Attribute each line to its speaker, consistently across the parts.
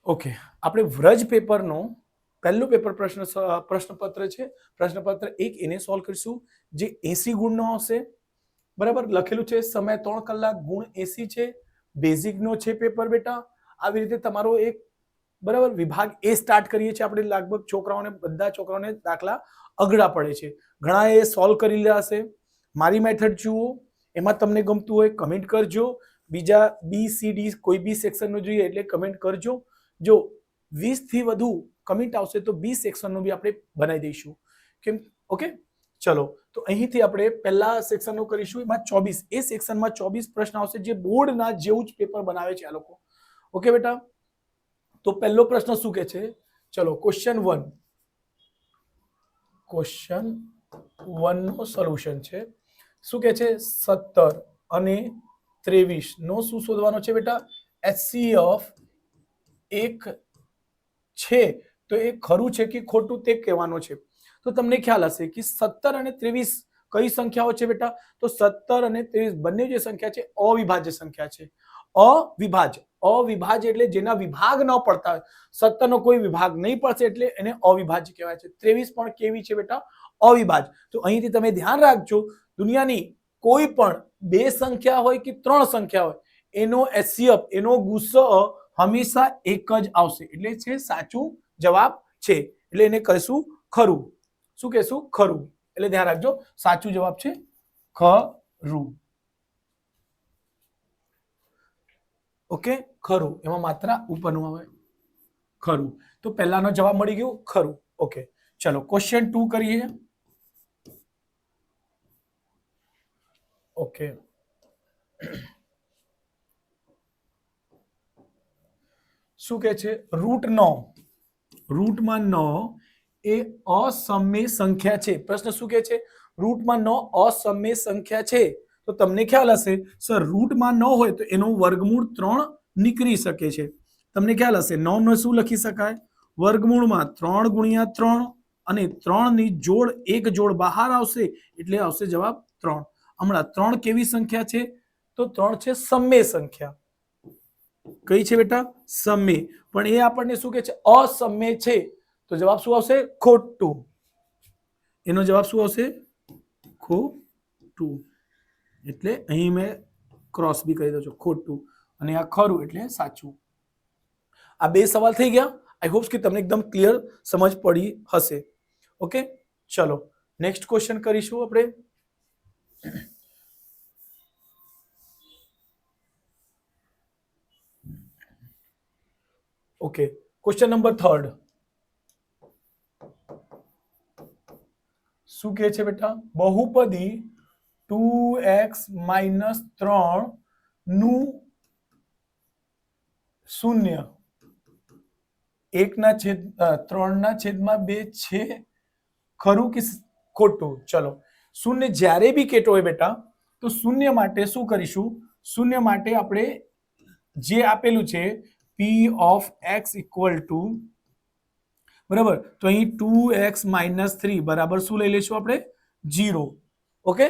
Speaker 1: Okay, આપણે વ્રજ પેપરનો પહેલું paper પ્રશ્નપત્ર છે. પ્રશ્નપત્ર 1 એને સોલ્વ કરીશું, જે 80 ગુણનો આવશે. બરાબર, લખેલું છે સમય 3 કલાક, ગુણ 80 છે. બેઝિકનો છે પેપર બેટા. આવી રીતે તમારો એક બરાબર વિભાગ એ સ્ટાર્ટ કરીએ છીએ આપણે. લગભગ બધા છોકરાઓને દાખલા અઘરા પડે છે. ઘણા એ સોલ્વ કરી લીધા હશે. મારી મેથડ જુઓ, એમાં તમને ગમતું હોય કમેન્ટ કરજો. બીજા બી સી ડી કોઈ બી સેક્શનનો જોઈએ એટલે કમેન્ટ કરજો. જો 20 થી વધુ કમેન્ટ આવશે તો બી સેક્શનનું બી આપણે બનાવી દઈશું. કેમ? ઓકે, ચલો. તો અહીંથી આપણે પહેલા સેક્શનનું કરીશું. એમાં 24, એ સેક્શનમાં 24 પ્રશ્ન આવશે, જે બોર્ડના જેવું જ પેપર બનાવે છે આ લોકો. ઓકે બેટા, તો પહેલો પ્રશ્ન શું કે છે? ચલો, ક્વેશ્ચન 1. ક્વેશ્ચન 1 નો સોલ્યુશન છે. શું કે છે? 17 અને 23 નો શું શોધવાનો છે બેટા? HCF એક છે તો એ ખરું છે કે ખોટું તે કહેવાનો છે. તો તમને ખ્યાલ હશે કે 17 અને 23 કઈ સંખ્યાઓ છે બેટા? તો 17 અને 23 બંને જે સંખ્યા છે અવિભાજ્ય સંખ્યા છે. અવિભાજ્ય એટલે જેના વિભાગ ન પડતા હોય. 17 નો કોઈ વિભાગ નહીં પડશે એટલે એને અવિભાજ્ય કહેવાય છે. 23 પણ કેવી છે બેટા? અવિભાજ્ય. તો અહીંથી તમે ધ્યાન રાખજો, દુનિયાની કોઈ પણ બે સંખ્યા હોય કે ત્રણ સંખ્યા હોય, એનો HCF એનો ગુસ્સો હંમેશા એક જ આવશે. એટલે છે સાચું જવાબ છે. એટલે એને કહીશું ખરું. શું કહેશું? ખરું. એટલે ધ્યાન રાખજો, સાચું જવાબ છે ખરું. ઓકે, ખરું. એમાં માત્રા ઉપરનું આવે ખરું. તો પહેલાનો જવાબ મળી ગયો ખરું. ઓકે, ચલો ક્વેશ્ચન 2 કરીએ. ઓકે, શું કે છે? રૂટમાં 9 એ અસમય સંખ્યા છે. પ્રશ્ન શું કે છે? રૂટમાં 9 અસમય સંખ્યા છે. તો તમને ખ્યાલ હશે સર, રૂટમાં 9 હોય તો એનો વર્ગમૂળ 3 નીકળી શકે છે. તમને ખ્યાલ હશે 9 નો શું લખી શકાય? વર્ગમૂળમાં 3 ગુણ્યા 3 અને 3 ની જોડ, એક જોડ બહાર આવશે એટલે આવશે જવાબ 3. હમણાં 3 કેવી સંખ્યા છે? તો 3 છે સમય સંખ્યા. કઈ છે બેટા? સમય. પણ એ આપણને શું કે છે? અસમય છે. તો જવાબ શું આવશે? ખોટું. એનો જવાબ શું આવશે? ખોટું. એટલે અહીં મેં ક્રોસ બી કરી દઉં છું, ખોટું. અને આ ખરું એટલે સાચું. આ બે સવાલ થઈ ગયા. આઈ હોપ કે તમને એકદમ ક્લિયર સમજ પડી હશે. ઓકે, ચલો નેક્સ્ટ ક્વેશ્ચન કરીશું આપણે. Okay, question number 3. શું કહે છે બેટા? બહુપદી 2x - 3 નું શૂન્ય 1/3/2 છે. ખરું કે ખોટું? ચલો, શૂન્ય જ્યારે બી કેતો હોય બેટા, તો શૂન્ય માટે શું કરીશું? શૂન્ય માટે આપણે જે આપેલું છે p of x equal to, બરાબર, તો અહીં 2x - 3 બરાબર શું લઈ લઈશું આપણે? 0. ઓકે,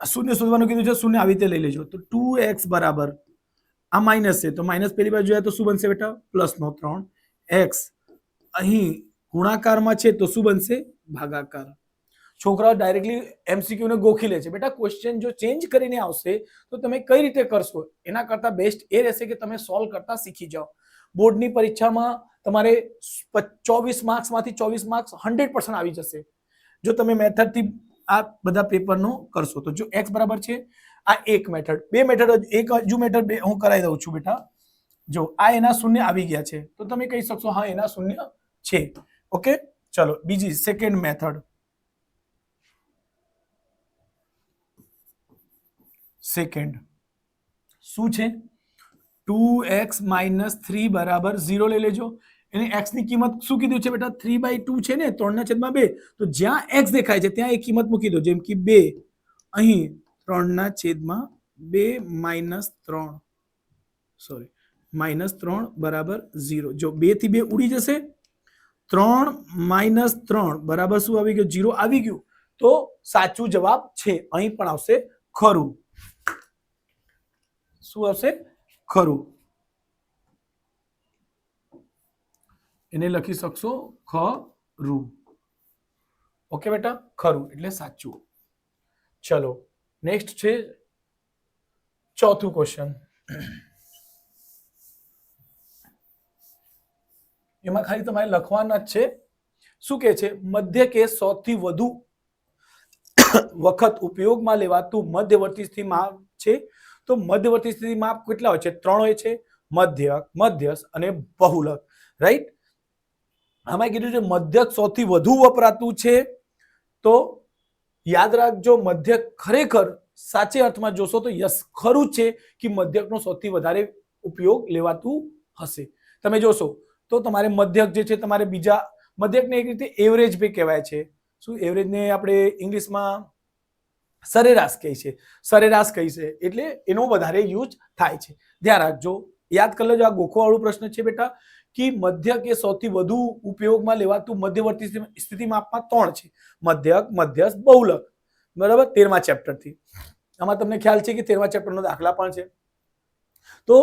Speaker 1: શૂન્ય શોધવાનું કીધું છે, શૂન્ય આવી રીતે લઈ લેજો. તો 2x બરાબર, આ માઇનસ છે તો માઇનસ પેલી બાજુ જાય તો શું બનશે બેટા? +3. x અહીં ગુણાકારમાં છે તો શું બનશે? ભાગાકાર. છોકરાઓ ડાયરેક્ટલી MCQ ને ગોખી લે છે. બેટા ક્વેશ્ચન જો ચેન્જ કરીને આવશે તો તમે કઈ રીતે કરશો? એના કરતા બેસ્ટ એ રહેશે કે તમે સોલ્વ કરતા શીખી જાઓ. બોર્ડની પરીક્ષામાં તમારે 24 માર્ક્સમાંથી 24 માર્ક્સ 100% આવી જશે જો તમે મેથડથી આ બધા પેપરનો કરશો. તો જો x બરાબર છે, આ એક મેથડ, બે મેથડ, એક હજુ મેથડ બે હું કરાવી દઉં છું બેટા. જો આ એના શૂન્ય આવી ગયા છે તો તમે કહી શકશો હા એના શૂન્ય છે. ઓકે, ચલો બીજી સેકન્ડ મેથડ. સેકન્ડ શું છે? 2x - 3 બરાબર 0 લઈ લેજો. એને x ની કિંમત શું કીધું છે બેટા? 3/2 છે ને, 3/2. તો જ્યાં x દેખાય છે ત્યાં એક કિંમત મૂકી દો, જેમ કે 2. અહીં 3/2 -3, સોરી, -3 બરાબર 0. જો 2 થી 2 ઉડી જશે, 3 - 3 બરાબર શું આવી ગયું? 0 આવી ગયું. તો સાચું જવાબ છે. અહીં પણ આવશે ખરું. શું આવશે? ખરું. એને લખી શકશો ખરું. ઓકે બેટા, ખરું એટલે સાચું. ચલો નેક્સ્ટ છે ચોથું ક્વેશ્ચન. એમાં ખાલી તમારે લખવાના જ છે. શું કે છે? મધ્ય કે સૌથી વધુ વખત ઉપયોગમાં લેવાતું મધ્યવર્તી સ્થિતિ માપ છે. તો મધ્યવર્તી સ્થિતિ માપ કેટલા હોય છે? 3 હોય છે. મધ્યક, મધ્યસ્થ અને બહુલક. રાઈટ. આમાં કીધું છે મધ્યક સૌથી વધુ વપરાતું છે. તો યાદ રાખજો, મધ્યક ખરેખર સાચે અર્થમાં જોશો તો યસ ખરું છે કે મધ્યકનો સૌથી વધારે ઉપયોગ લેવાતું હશે. તમે જોશો તો તમારે મધ્યક જે છે તમારે બીજા મધ્યકને એક રીતે એવરેજ બી કહેવાય છે. શું એવરેજને આપણે ઇંગ્લિશમાં સરેરાશ કહે છે. સરેરાશ કહી છે એટલે એનો વધારે યુઝ થાય છે. ધ્યાન રાખજો, યાદ કરી લેજો. આ ગોખવાવાળો પ્રશ્ન છે બેટા કે મધ્યક એ સૌથી વધુ ઉપયોગમાં લેવાતું મધ્યવર્તી સ્થિતિ માપમાં 3 છે. મધ્યક, મધ્યસ્થ, બહુલક. બરાબર, 13મા ચેપ્ટર થી. આમાં તમને ખ્યાલ છે કે 13મા ચેપ્ટરનો દાખલા પણ છે. તો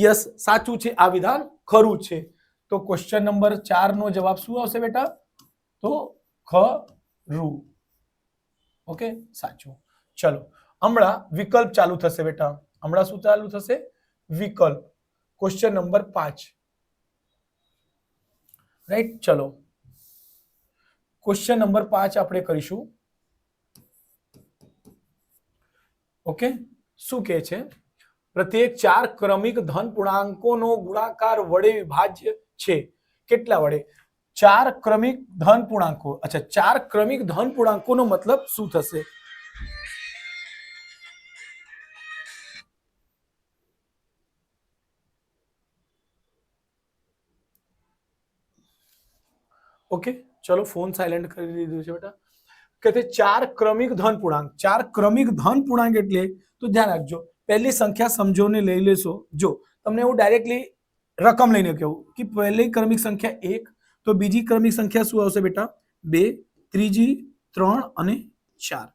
Speaker 1: યસ સાચું છે, આ વિધાન ખરું છે. તો ક્વેશ્ચન નંબર 4 નો જવાબ શું આવશે બેટા? તો ખરું. ઓકે, સાચું. ચલો હમણાં વિકલ્પ ચાલુ થશે બેટા. હમણાં શું ચાલુ થશે? વિકલ્પ. Question number 5. રાઈટ. ચલો ક્વેશ્ચન નંબર 5 આપણે કરીશું. ઓકે, શું કહે છે? પ્રત્યેક 4 ક્રમિક ધન પૂર્ણાંકોનો ગુણાકાર વડે વિભાજ્ય છે. કેટલા વડે? 4 ક્રમિક ધન પૂર્ણાંકો. અચ્છા, 4 ક્રમિક ધન પૂર્ણાંકોનો મતલબ શું થશે? ઓકે, ચલો ફોન સાયલેન્ટ કરી દીધું છે બેટા. કે 4 ક્રમિક ધન પૂર્ણાંક. 4 ક્રમિક ધન પૂર્ણાંક એટલે તો ધ્યાન રાખજો, પહેલી સંખ્યા સમજો ને લઈ લેશો. જો તમને હું ડાયરેક્ટલી રકમ લઈને કહું કે પહેલી ક્રમિક સંખ્યા 1, તો બીજી ક્રમિક સંખ્યા શું આવશે બેટા? 2, ત્રીજી 3 અને 4.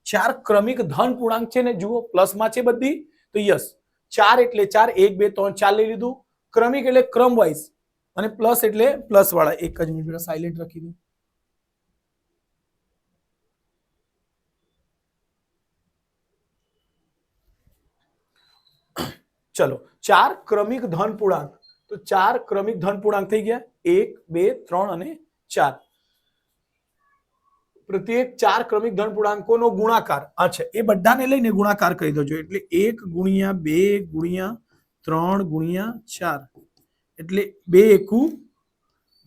Speaker 1: 4 ક્રમિક ધન પૂર્ણાંક છે ને, જુઓ પ્લસમાં છે બધી. તો યસ, 4 એટલે 4, 1 2 3 4 લઈ લીધું. ક્રમિક એટલે ક્રમ વાઇઝ, અને પ્લસ એટલે પ્લસ વાળા. એક જ મિનિટ સાયલેન્ટ રાખી દઉં. ચલો 4 ક્રમિક ધન પૂર્ણાંક. તો 4 ક્રમિક ધન પૂર્ણાંક થઈ ગયા. 1 2 3 અને 4. પ્રત્યેક 4 ક્રમિક ધન પૂર્ણાંકોનો ગુણાકાર છે, એ બધાને લઈને ગુણાકાર કરી દેજો. એટલે 1 ગુણ્યા 2 ગુણ્યા 3 ગુણ્યા 4 એટલે 2 એકુ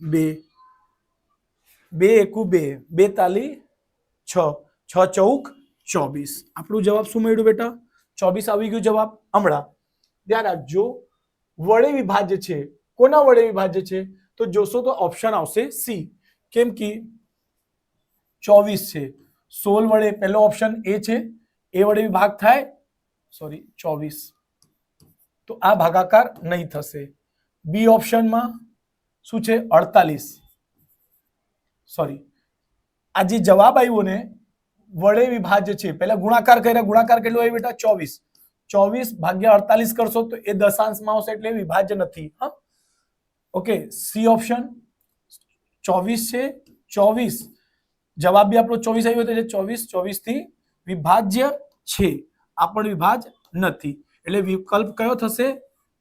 Speaker 1: 2, 2 એકુ 2, 2 તાલી 6, 6 ચોક 24. આપણું જવાબ શું મળ્યું બેટા? 24 આવી ગયું જવાબ. હમણાં ધ્યાન રાખજો, વડે વિભાજ્ય છે. કોના વડે વિભાજ્ય છે? તો જોશો તો ઓપ્શન આવશે સી. કેમ કે 24 છે, 16 વડે પહેલો ઓપ્શન એ છે, એ વડે વિભાગ થાય. સોરી 24, તો આ ભાગાકાર નહીં થશે. બી ઓપ્શનમાં શું છે? 48. સોરી, આ જે જવાબ આવ્યો ને વડે વિભાજ્ય છે, પહેલા ગુણાકાર કર્યા. ગુણાકાર કેટલો આવ્યો બેટા? 24. 24 ભાગ્યા 48 કરશો તો એ દશાંશમાં આવશે, એટલે વિભાજ્ય નથી. હા, ઓકે. સી ઓપ્શન 24 છે. 24 જવાબ બી આપણો 24 આવ્યો, એટલે 24 24 થી વિભાજ્ય છે, આ પણ વિભાજ્ય નથી. એટલે વિકલ્પ કયો થશે?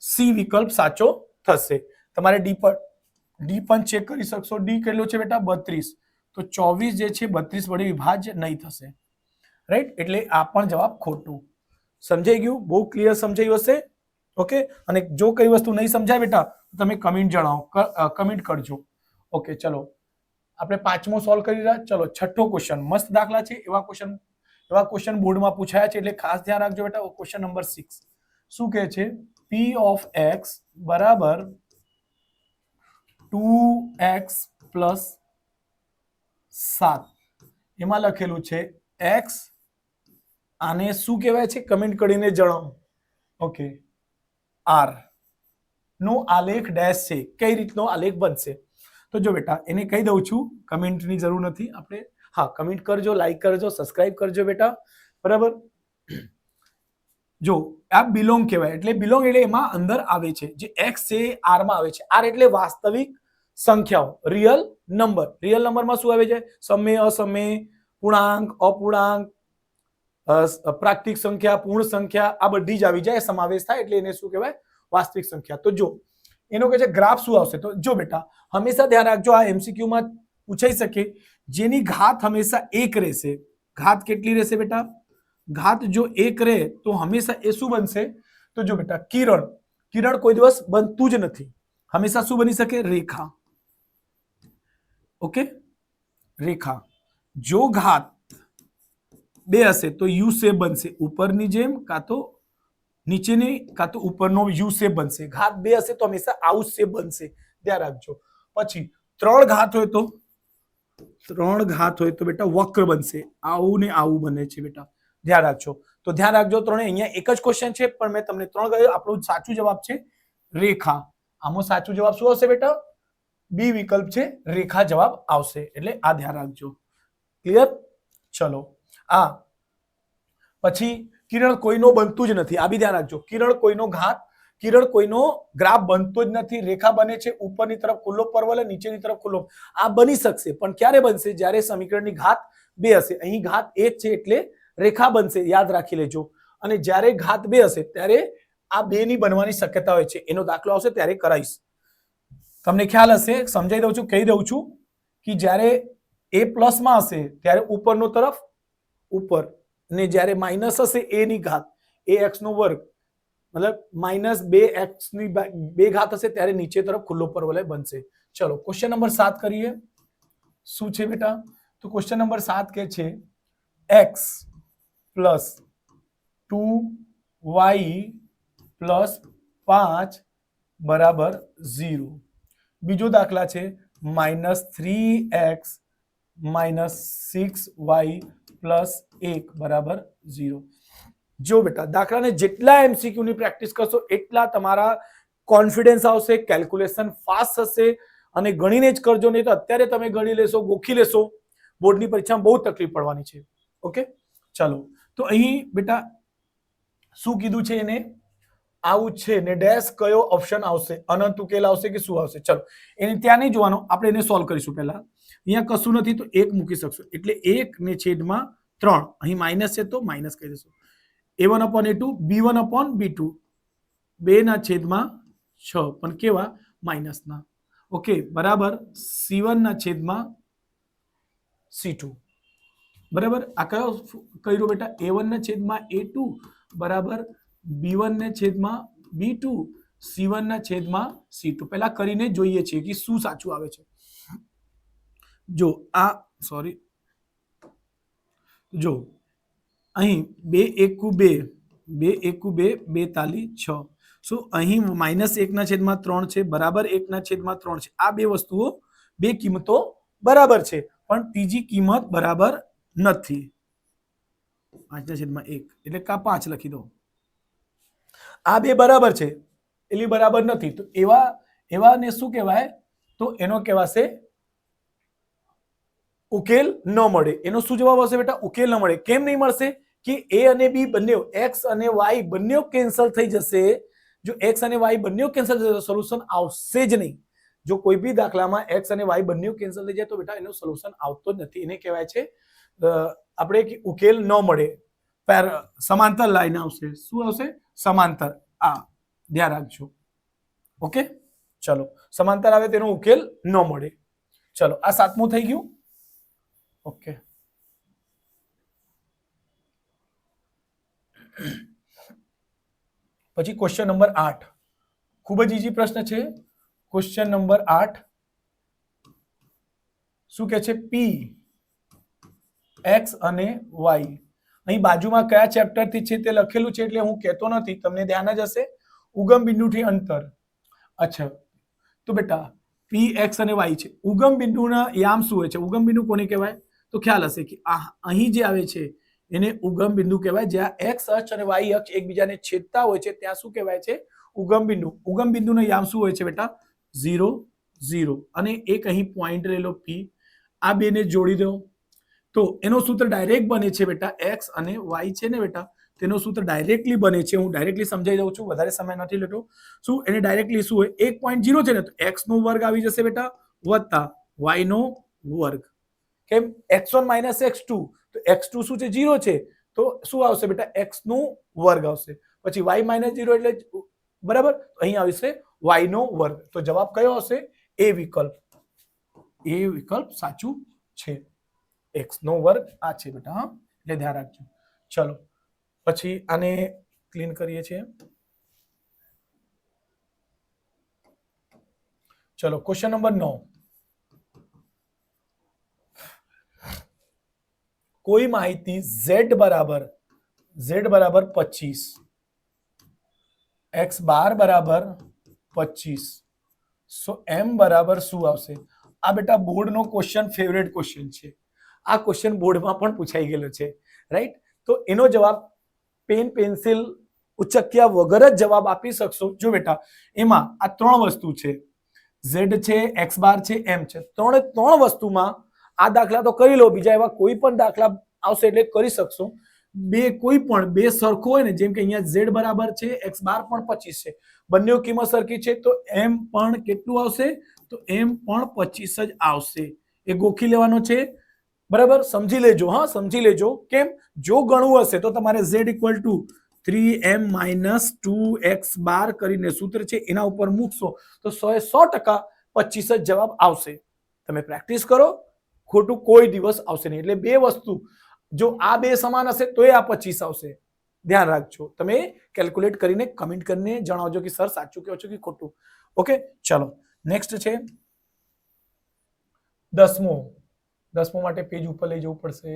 Speaker 1: સી વિકલ્પ સાચો થશે. તમારે ડી પણ ચેક કરી શકશો. ડી કેટલો છે બેટા? 32. તો 24 જે છે 32 વડે વિભાજ્ય નહીં થશે. રાઈટ, એટલે આ પણ જવાબ ખોટું. સમજાઈ ગયું? બહુ ક્લિયર સમજાયું હશે. ઓકે, અને જો કઈ વસ્તુ નહીં સમજાય બેટા તમે કમેન્ટ જણાવો, કમેન્ટ કરજો. ઓકે, ચલો આપણે 5મો સોલ્વ કરી રહ્યા. ચલો 6થો ક્વેશ્ચન મસ્ત દાખલા છે. એવા ક્વેશ્ચન બોર્ડમાં પૂછાયા છે, એટલે ખાસ ધ્યાન રાખજો બેટા. ક્વેશ્ચન નંબર 6 શું કહે છે? p of x બરાબર 2x પ્લસ 7. એમાં લખેલું છે x. આને શું કહેવાય છે? કમેન્ટ કરીને જણાવો. ઓકે, r નો આલેખ ડેશ છે. કઈ રીતનો આલેખ બનશે? તો જો બેટા એને કહી દઉં છું, કમેન્ટની જરૂર નથી આપણે. હા, કમેન્ટ કરજો, લાઈક કરજો, સબસ્ક્રાઇબ કરજો બેટા. બરાબર. જો આ બિલોંગ કહેવાય, એટલે બિલોંગ એટલે એમાં અંદર આવે છે. જે x છે r માં આવે છે. r એટલે વાસ્તવિક સંખ્યાઓ, રિયલ નંબર. રિયલ નંબરમાં શું આવે છે? સમય, અસમય, પૂર્ણાંક, અપૂર્ણાંક, પ્રાકૃતિક સંખ્યા, પૂર્ણ સંખ્યા, આ બધી જ આવી જાય, સમાવેશ થાય એટલે એને શું કહેવાય? વાસ્તવિક સંખ્યા. તો જો એનો કે છે ગ્રાફ શું આવશે? તો જો બેટા હંમેશા ધ્યાન રાખજો, આ MCQ માં પૂછાઈ શકે, જેની ઘાત હંમેશા 1 રહેશે. ઘાત કેટલી રહેશે બેટા? ઘાત જો 1 રહે તો હંમેશા એ શું બનશે? તો જો બેટા કિરણ, કિરણ કોઈ દિવસ બનતું જ નથી, હંમેશા શું બની શકે? રેખા. ઓકે, રેખા. જો ઘાત 2 હશે તો યુ શેપ બનશે, ઉપરની જેમ, કાં તો નીચેની, કાં તો ઉપરનો યુ શેપ બનશે. ઘાત 2 હશે તો હંમેશા આવું શેપ બનશે, ધ્યાન રાખજો. પછી 3 ઘાત હોય તો, 3 ઘાત હોય તો બેટા વક્ર બનશે, આવું ને આવું બને છે બેટા, ધ્યાન રાખજો. તો ધ્યાન રાખજો, ત્રણે અહીંયા એક જ ક્વેશ્ચન છે પણ મેં તમને 3 કહ્યું. આપણો સાચું જવાબ છે રેખા. આમાં સાચું જવાબ શું આવશે બેટા? બી વિકલ્પ છે, રેખા જવાબ આવશે. એટલે આ ધ્યાન રાખજો. ક્લિયર? ચલો. આ પછી કિરણ કોઈનો બનતું જ નથી, આ બી ધ્યાન રાખજો. કિરણ કોઈનો ઘાત, કિરણ કોઈનો ગ્રાફ બનતો જ નથી. રેખા બને છે, ઉપરની તરફ ખુલ્લો પરવલય, નીચેની તરફ ખુલ્લો. આ બની શકશે પણ ક્યારે બનશે? જ્યારે સમીકરણની ઘાત 2 હશે. અહીં ઘાત 1 છે એટલે રેખા બનશે, યાદ રાખી લેજો. અને જ્યારે ઘાત 2 હશે ત્યારે આ 2 ની બનવાની શક્યતા હોય છે. એનો દાખલો આવશે ત્યારે કરાવીશ, તમને ખ્યાલ હશે. સમજાઈ દઉં છું, કહી દઉં છું કે જ્યારે એ પ્લસમાં હશે ત્યારે ઉપરનો તરફ ઉપર, ને જ્યારે માઇનસ હશે એ ની ઘાત, એ x નો વર્ગ, મતલબ -2x ની 2 ઘાત હશે ત્યારે નીચે તરફ ખુલ્લો પરવલય બનશે. ચલો ક્વેશ્ચન નંબર 7 કરીએ. શું છે બેટા? તો ક્વેશ્ચન નંબર 7 કે છે x + 2y + 5 = 0. બીજો દાખલા છે -3x - 6y + 1 = 0. જો બેટા દાખલાને જેટલા MCQ ની પ્રેક્ટિસ કરશો એટલા તમારા કોન્ફિડન્સ આવશે, કેલ્ક્યુલેશન ફાસ્ટ થશે. અને ગણીને જ કરજો, નહીં તો અત્યારે તમે ગણી લેશો, ગોખી લેશો, બોર્ડની પરીક્ષામાં બહુ તકલીફ પડવાની છે. ઓકે, ચલો. તો અહીં બેટા શું કીધું છે? એને આવું છે ને ડેશ કયો ઓપ્શન આવશે? અનંત ઉકેલ આવશે કે શું આવશે? ચલો એને ત્યાં નહીં જોવાનો, આપણે એને સોલ્વ કરીશું. પહેલા અહીંયા કશું નથી તો 1 મૂકી શકશો એટલે 1/3. અહીં માઇનસ છે તો માઇનસ કહી દેશો. a1/a2, b1/b2, 2/6 પણ કેવા? માઇનસના. ઓકે, બરાબર. c1/c2 બરાબર. આ કયો કર્યો બેટા? a1/a2 બરાબર b1/b2, c1/c2. પહેલા કરીને જોઈએ છીએ કે શું સાચું આવે છે. જો આ સોરી, જો અહીં 2 એકુ 2, 2 એકુ 2, 2 તાલી 6. શું અહીં -1/3 છે, બરાબર 1/3 છે. આ બે વસ્તુઓ, બે કિંમતો બરાબર છે પણ ત્રીજી કિંમત બરાબર નથી. 5/1 એટલે કા 5 લખી દો. આ બે બરાબર છે એટલે બરાબર નથી. તો એવાને શું કહેવાય? તો એનો કહેવાશે ઉકેલ ન મળે. એનો શું જવાબ આવશે બેટા? ઉકેલ ન મળે. કેમ નહીં મળશે? કે a અને b બંને, x અને y બંને કેન્સલ થઈ જશે. જો x અને y બંને કેન્સલ થઈ જશે સોલ્યુશન આવશે જ નહીં. જો કોઈ બી દાખલામાં x અને y બંને કેન્સલ થઈ જાય તો બેટા એનું સોલ્યુશન આવતો જ નથી. એને કહેવાય છે આપણે કે ઉકેલ ન મળે. સમાંતર લાઈન આવશે. શું આવશે? સમાંતર. આ ધ્યાન રાખજો. ઓકે, ચલો. સમાંતર આવે તેનો ઉકેલ ન મળે. ચલો આ 7મું થઈ ગયું. ઓકે, પછી ક્વેશ્ચન નંબર 8. ખૂબ જ ઈઝી પ્રશ્ન છે. ક્વેશ્ચન નંબર 8 શું કે છે? p x અને y. અહીં બાજુમાં કયા ચેપ્ટર થી છે તે લખેલું છે એટલે હું કહેતો નથી, તમને ધ્યાન જ હશે. ઉગમ બિંદુથી અંતર. અચ્છા, તો બેટા p x અને y છે. ઉગમ બિંદુના યામ શું હોય છે? ઉગમ બિંદુ કોને કહેવાય? તો ખ્યાલ હશે કે અહીં જે આવે છે એને ઉગમ બિંદુ કહેવાય. જ્યાં x અક્ષ અને y અક્ષ એકબીજાને છેદતા હોય છે ત્યાં શું કહેવાય છે? ઉગમ બિંદુ. ઉગમ બિંદુનો યામ શું હોય છે બેટા? 0 0. અને એક અહીં પોઈન્ટ રહેલો p, આ બેને જોડી દો તો એનો સૂત્ર ડાયરેક્ટ બને છે બેટા. x અને y છે ને બેટા, તેનો સૂત્ર ડાયરેક્ટલી બને છે. હું ડાયરેક્ટલી સમજાઈ દઉં છું, વધારે સમય નથી લેતો. શું એને ડાયરેક્ટલી શું હોય? 1.0 છે ને તો x નો વર્ગ આવી જશે બેટા, વત્તા y નો વર્ગ. કેમ x1 માઇનસ x2 તો x2 શું છે 0 છે તો શું આવશે બેટા x નો વર્ગ આવશે પછી y માઇનસ 0 એટલે બરાબર અહીં આવશે y નો વર્ગ તો જવાબ કયો આવશે એ વિકલ્પ સાચું છે x નો વર્ગ આ છે બેટા હા એટલે ધ્યાન રાખજો ચલો પછી આને ક્લીન કરીએ છીએ ચલો ક્વેશ્ચન નંબર 9 कोई माहिती z बराबर 25 x बार बराबर 25 सो m बराबर શું આવશે આ બેટા બોર્ડ નો ક્વેશ્ચન ફેવરેટ ક્વેશ્ચન છે આ ક્વેશ્ચન બોર્ડ માં પણ પૂછાઈ ગયેલો છે રાઈટ તો એનો જવાબ પેન પેન્સિલ ઉચક્યા વગર જ જવાબ આપી શકશો જો બેટા એમાં આ ત્રણ વસ્તુ છે z છે x બાર છે m છે ત્રણ વસ્તુમાં આ દાખલા તો કરી લો બીજા એવા કોઈ પણ દાખલા આવશે એટલે કરી શકશો કોઈ પણ બે સરખો હોય ને જેમ કે અહીંયા z બરાબર છે x બાર પણ 25 છે બંને કિંમત સરખી છે તો m પણ કેટલું આવશે તો m પણ 25 જ આવશે એ ગોખી લેવાનો છે બરાબર સમજી લેજો હા સમજી લેજો કેમ જો ગણવું હશે તો તમારે z = 3m - 2x બાર કરીને સૂત્ર છે એના ઉપર મૂકશો તો 100% 25 જ જવાબ આવશે તમે પ્રેક્ટિસ કરો ખોટું કોઈ દિવસ આવશે નહીં એટલે બે વસ્તુ જો આ બે સમાન હશે તો આ 25 આવશે ધ્યાન રાખજો તમે કેલ્ક્યુલેટ કરીને કમેન્ટ કરીને જણાવજો કે સર સાચું કહો છો કે ખોટું ઓકે ચલો નેક્સ્ટ છે 10મો માટે પેજ ઉપર લઈ જવું પડશે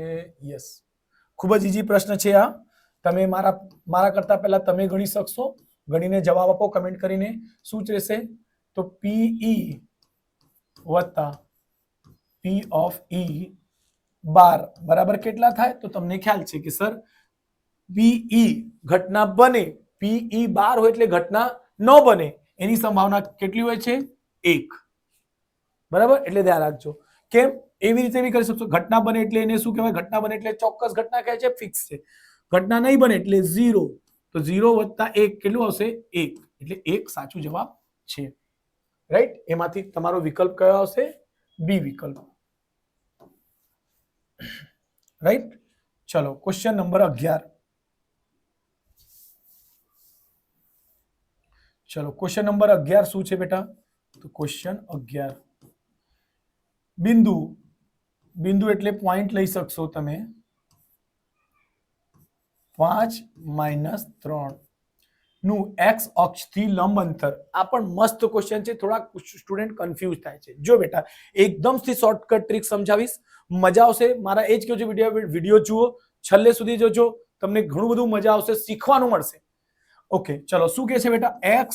Speaker 1: યસ ખૂબ જ ઈઝી પ્રશ્ન છે આ તમે મારા કરતા પહેલા તમે ગણી શકશો ગણીને જવાબ આપો કમેન્ટ કરીને શું રહેશે તો PE વત્તા P of E બાર બરાબર કેટલા થાય તો તમને ખ્યાલ છે કે સર PE ઘટના બને PE બાર હોય એટલે ઘટના ન બને એની સંભાવના કેટલી હોય છે 1 બરાબર એટલે ધ્યાન રાખજો કેમ એવી રીતે બી કરી શકશો ઘટના બને એટલે એને શું કહેવાય ઘટના બને એટલે ચોક્કસ ઘટના કહે છે ફિક્સ છે ઘટના નહીં બને એટલે 0 તો 0 વત્તા 1 કેટલું આવશે 1 એટલે 1 સાચું જવાબ છે રાઈટ એમાંથી તમારો વિકલ્પ કયો આવશે બી વિકલ્પ રાઈટ ચલો ક્વેશ્ચન નંબર 11 ચલો ક્વેશ્ચન નંબર 11 શું છે બેટા તો ક્વેશ્ચન 11 બિંદુ એટલે પોઈન્ટ લઈ શકશો તમે 5 - 3 નું x અક્ષથી લંબ અંતર આ પણ મસ્ત ક્વેશ્ચન છે થોડા સ્ટુડન્ટ કન્ફ્યુઝ થાય છે જો બેટા એકદમ થી શોર્ટકટ ટ્રીક સમજાવીશ મજા આવશે મારા એ જ કહો છો વિડિયો જુઓ છેલ્લે સુધી જોજો તમને ઘણું બધું મજા આવશે શીખવાનું મળશે ઓકે ચલો શું કહે છે બેટા x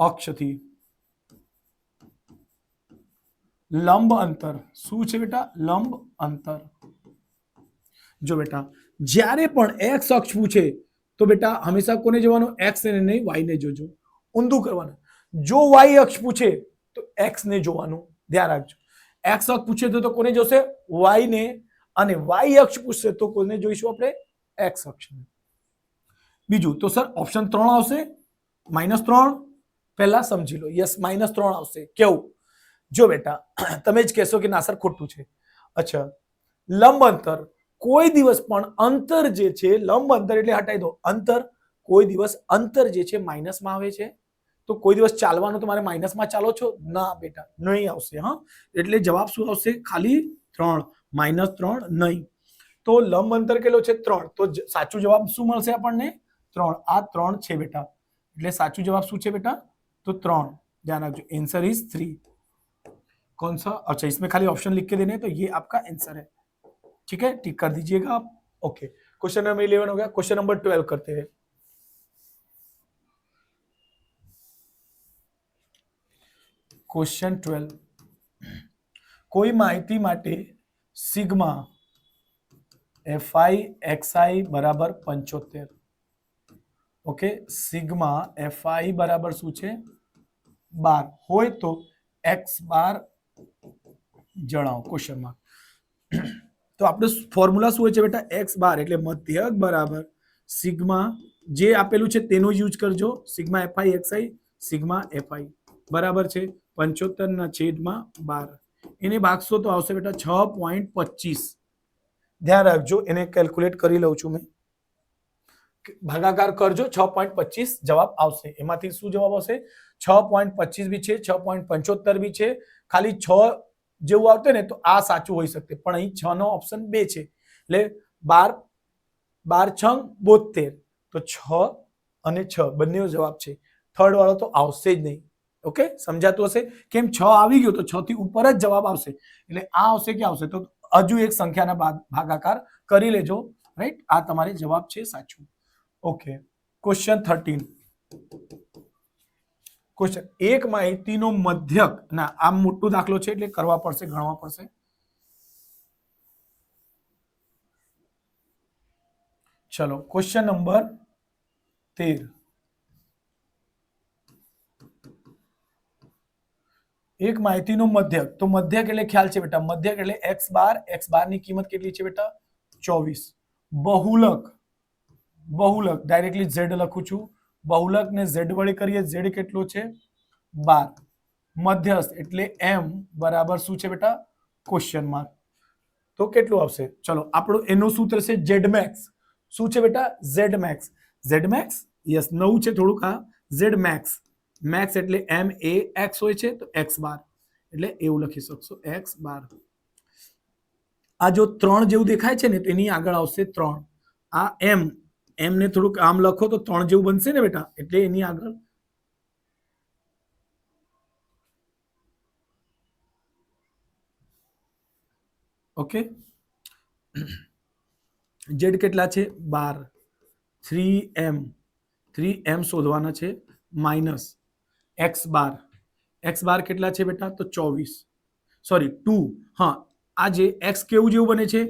Speaker 1: અક્ષથી લંબ અંતર શું છે બેટા લંબ અંતર જો બેટા જ્યારે પણ x અક્ષ પૂછે તો બેટા હંમેશા કોને જોવાનું x ને નહીં y ને જોજો ઊંધું કરવાનું જો y અક્ષ પૂછે તો x ને જોવાનું ધ્યાન રાખજો x અક્ષ પૂછે તો કોને જોશે y ને અને y અક્ષ પૂછશે તો કોને જોઈશું આપણે x અક્ષને બીજું તો સર ઓપ્શન 3 આવશે -3 પહેલા સમજી લો યસ -3 આવશે કેવું જો બેટા તમે જ કહેશો કે ના સર ખોટું છે અચ્છા લંબ અંતર કોઈ દિવસ પણ અંતર જે છે લંબ અંતર એટલે હટાઈ દો અંતર કોઈ દિવસ અંતર જે છે માઇનસમાં આવે છે તો કોઈ દિવસ ચાલવાનું તમારે માઇનસમાં ચાલો છો ના બેટા નહીં આવશે હા એટલે જવાબ શું આવશે ખાલી 3 -3 નહીં તો લંબ અંતર કેટલો છે 3 તો સાચું જવાબ શું મળશે આપણને 3 આ 3 છે બેટા એટલે સાચું જવાબ શું છે बेटा तो 3 ध्यान रखिए आंसर इज 3 कौन सा अच्छा इसमें खाली ऑप्शन लिख के देने तो ये आपका आंसर है ठीक है टिक कर दीजिएगा आप ओके क्वेश्चन नंबर 11 हो गया क्वेश्चन नंबर 12 करते हैं क्वेश्चन 12 कोई माहिती माटे सिग्मा fi xi बराबर 75 ओके सिग्मा fi बराबर शू छे 12 होय तो x बार जणाओ क्वेश्चन मार्क तो आपने फॉर्म्युला શું હોય છે બેટા x બાર એટલે મધ્યક બરાબર સિગ્મા જે આપેલું છે તેનો યુઝ કરજો sigma fi xi sigma fi બરાબર છે 75/12 એને ભાગશો તો આવશે બેટા 6.25. ધ્યાન રાખજો, એને કેલ્ક્યુલેટ કરી લઉં છું મેં. ભાગાકાર કરજો, 6.25 જવાબ આવશે. એમાંથી શું જવાબ આવશે? 6.25 બી છે, 6.75 બી છે. ખાલી 6 જેવું આવતું ને તો આ સાચું હોઈ શકે, પણ અહીં 6 નો ઓપ્શન 2 છે, એટલે 12 6 72, તો 6 અને 6 બંને જવાબ છે. થર્ડ વાળો તો આવશે જ નહીં. ઓકે, સમજાતું હશે? કેમ 6 આવી ગયો તો 6 થી ઉપર જ જવાબ આવશે, એટલે આ આવશે કે આવશે તો હજુ એક સંખ્યાના ભાગાકાર કરી લેજો. રાઈટ, આ તમારે જવાબ છે સાચું. Okay, question 13. ક્વેશ્ચન, એક માહિતીનો મધ્યક, ના આમ મોટું દાખલો છે એટલે કરવા પડશે, ગણવા પડશે. ચલો, ક્વેશ્ચન નંબર 13. એક માહિતીનો મધ્યક, તો મધ્યક એટલે ખ્યાલ છે બેટા, મધ્યક એટલે x બાર ની કિંમત કેટલી છે બેટા? 24. બહુલક, બહુલક ડાયરેક્ટલી z લખું છું, બહુલક ને z વડે કરીએ, z કેટલો છે? 12. મધ્યસ્થ એટલે m બરાબર શું છે બેટા? Question mark. તો કેટલું આવશે? ચલો, આપણું એનું સૂત્ર છે z max. શું છે બેટા? z max. z max, yes, નવું છે થોડુંક આ. z max, મેક્સ એટલે m a x હોય છે, તો x બાર એટલે એવું લખી શકશો, x બાર. આ જો 3 જેવું દેખાય છે ને તો એની આગળ આવશે 3. આ m, m ને થોડુંક આમ લખો તો 3 જેવું બનશે ને બેટા, એટલે એની આગળ ઓકે. z કેટલા છે? 12. 3m શોધવાના છે, માઇનસ x બાર. x બાર કેટલા છે બેટા? તો 24. સોરી 2. હા, આ જે x કેવું જેવું બને છે?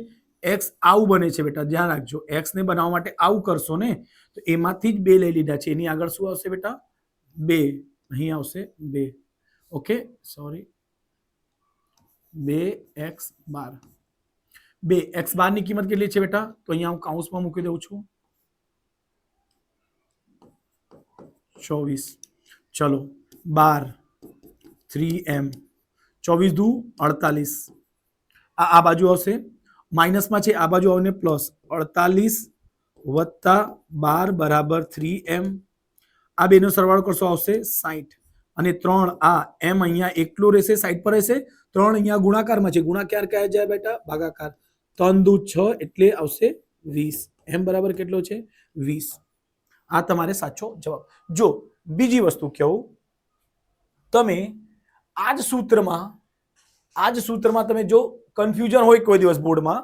Speaker 1: x આવું બને છે બેટા, ધ્યાન રાખજો. x ને બનાવવા માટે આવું કરશો ને તો એમાંથી જ 2 લઈ લીધા છે, એની આગળ શું આવશે બેટા? 2. અહીં આવશે 2. ઓકે, સોરી, 2x બાર. 2x બાર ની કિંમત કેટલી છે બેટા? તો અહીંયા હું કૌંસમાં મૂકી દઉં છું, 24. ચલો, 12, 3m, 24 દુ 48. આ બાજુ આવશે, માઇનસમાં છે, આ બાજુ આવને પ્લસ. 48 વત્તા 12 બરાબર 3m. આ બેનો સરવાળો કરશો આવશે 60. અને 3, આ m અહીંયા એકલો રહેશે, સાઈડ પર રહેશે. 3 અહીંયા ગુણાકારમાં છે, ગુણાકાર કયા જાય બેટા? ભાગાકાર. 3 દુ 6 એટલે આવશે 20. m બરાબર કેટલો છે? 20. આ તમારે સાચો જવાબ. જો બીજી વસ્તુ કહું, તમે આ જ સૂત્રમાં તમે જો કન્ફ્યુઝન હોય કોઈ દિવસ બોર્ડમાં,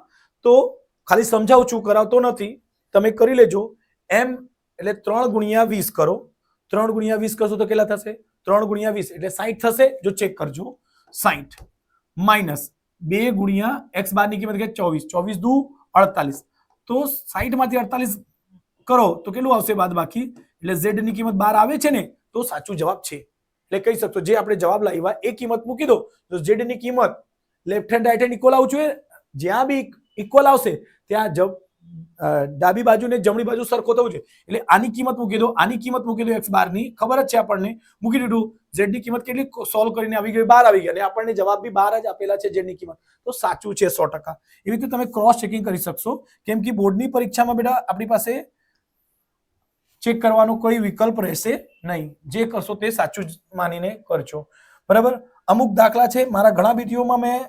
Speaker 1: તો ખાલી સમજાવું છું, કરાવતો નથી, તમે કરી લેજો. m એટલે 3 ગુણ્યા 20 કરો, 3 ગુણ્યા 20 કરશો તો કેટલા થશે? 3 ગુણ્યા 20 એટલે 60 થશે. જો ચેક કરજો, 60 માઇનસ 2 ગુણ્યા x બાર ની કિંમત કે 24, 24 દુ 48, તો 60 માંથી 48 કરો તો કેટલું આવશે બાદ બાકી? એટલે z ની કિંમત 12 આવે છે ને, તો સાચું જવાબ છે. એટલે કહી શકશો જે આપણે જવાબ લાવ્યા એ કિંમત મૂકી દો, તો z ની કિંમત left hand right hand equal આવવું જોઈએ. જ્યાં બી ઇક્વલ આવશે ત્યાં ડાબી બાજુ ને જમણી બાજુ સરખો થવું જોઈએ. એટલે આની કિંમત મૂકી દો, આની કિંમત મૂકી દો, x બાર ની ખબર જ છે આપણને, મૂકી દીધું. z ની કિંમત કેટલી સોલ્વ કરીને આવી ગઈ? 12 આવી ગઈ, અને આપણને જવાબ બી 12 જ આપેલા છે z ની કિંમત, તો સાચું છે 100%. એવી રીતે તમે ક્રોસ ચેકિંગ કરી શકશો, કેમ કે બોર્ડની પરીક્ષામાં બેટા આપણી પાસે ચેક કરવાનો કોઈ વિકલ્પ રહેશે નહીં. જે કરશો તે સાચું જ માનીને કરજો, બરાબર. અમુક દાખલા છે, મારા ઘણા વિડીયોમાં મેં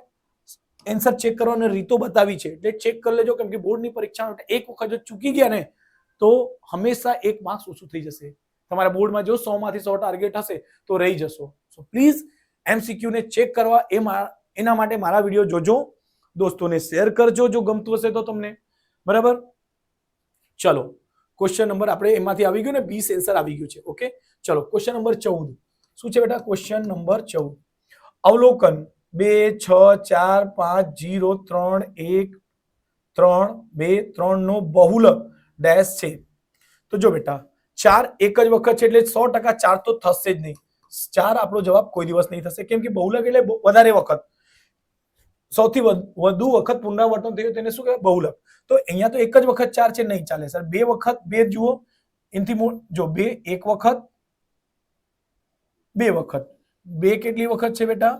Speaker 1: એન્સર ચેક કરવાની રીતો બતાવી છે, એટલે ચેક કરી લેજો, કેમ કે બોર્ડની પરીક્ષામાં એક વખત જો ચૂકી ગયા ને તો હંમેશા 1 માર્ક્સ ઓછું થઈ જશે. તમારા બોર્ડમાં જો 100 માંથી 100 ટાર્ગેટ હશે તો રહી જશો. સો પ્લીઝ MCQ ને ચેક કરવા એના માટે મારા વિડીયો જોજો, દોસ્તોને શેર કરજો જો ગમતું હશે તો તમને, બરાબર. ચલો, ક્વેશ્ચન નંબર આપણે એમાંથી આવી ગયું ને, 20 આન્સર આવી ગયું છે. ઓકે, ચલો ક્વેશ્ચન નંબર 14. શું છે બેટા? Question number 14. અવલોકન 2 6 4 5 0 3 1 3 2 3 નો બહુલક ડેશ છે. તો જો બેટા 4 એક જ વખત છે એટલે 100% 4 તો થશે જ નહીં. 4 આપણો જવાબ કોઈ દિવસ નહીં થશે, કેમ કે બહુલક એટલે વધારે વખત, સૌથી વધુ વખત પુનરાવર્તન થયું તેને શું કહેવાય? બહુલક. તો અહીંયા તો એક જ વખત 4 છે, નહીં ચાલે સર. 2 વખત 2 જુઓ, એનથી જો 2 એક વખત 2 વખત બે કેટલી વખત છે બેટા?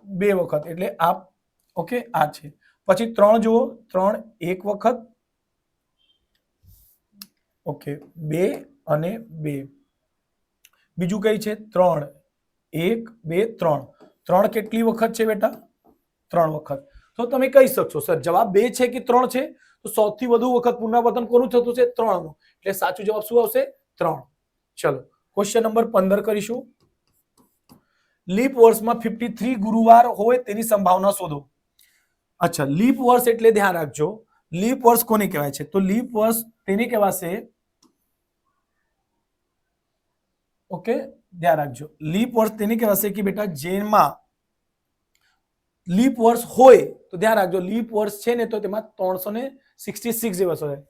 Speaker 1: બે વખત, એટલે આ ઓકે આ છે. પછી 3 જુઓ, 3 એક વખત, ઓકે 2 અને 2. બીજું કઈ છે? 3 1 2 3. 3 કેટલી વખત છે બેટા? 3 વખત. તો તમે કહી શકશો સર જવાબ 2 છે કે 3 છે? તો સૌથી વધુ વખત પુનરાવર્તન કોનું થતું છે? 3 નું. એટલે સાચો જવાબ શું આવશે? 3. ચલો ક્વેશ્ચન નંબર 15 કરીશું. લીપ વર્ષમાં 53 ગુરુવાર હોય તેની સંભાવના શોધો. અચ્છા, લીપ વર્ષ એટલે ધ્યાન રાખજો, લીપ વર્ષ કોને કહેવાય છે? તો લીપ વર્ષ તેને કહેવાશે, ઓકે ધ્યાન રાખજો, લીપ વર્ષ તેને કહેવાશે કે બેટા જેમાં લીપ વર્ષ હોય તો ધ્યાન રાખજો, લીપ વર્ષ છે ને તો તેમાં 366 દિવસ હોય